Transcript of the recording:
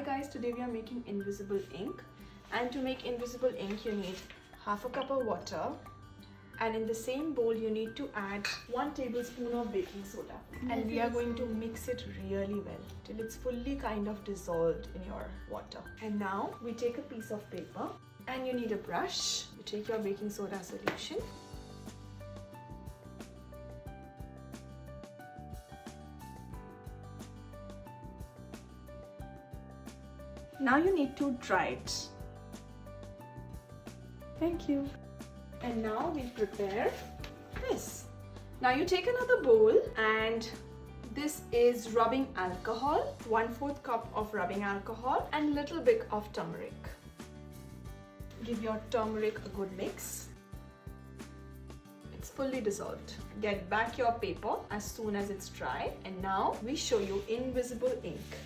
Hi guys, today we are making invisible ink, and to make invisible ink you need half a cup of water, and in the same bowl you need to add 1 tablespoon of baking soda, and we are going to mix it really well till it's fully kind of dissolved in your water. And now we take a piece of paper and you need a brush. You take your baking soda solution, now you need to dry it. Thank you. And now we prepare this. Now you take another bowl, and this is rubbing alcohol, 1/4 cup of rubbing alcohol and little bit of turmeric. Give your turmeric a good mix. It's fully dissolved. Get back your paper as soon as it's dry, and now we show you invisible ink.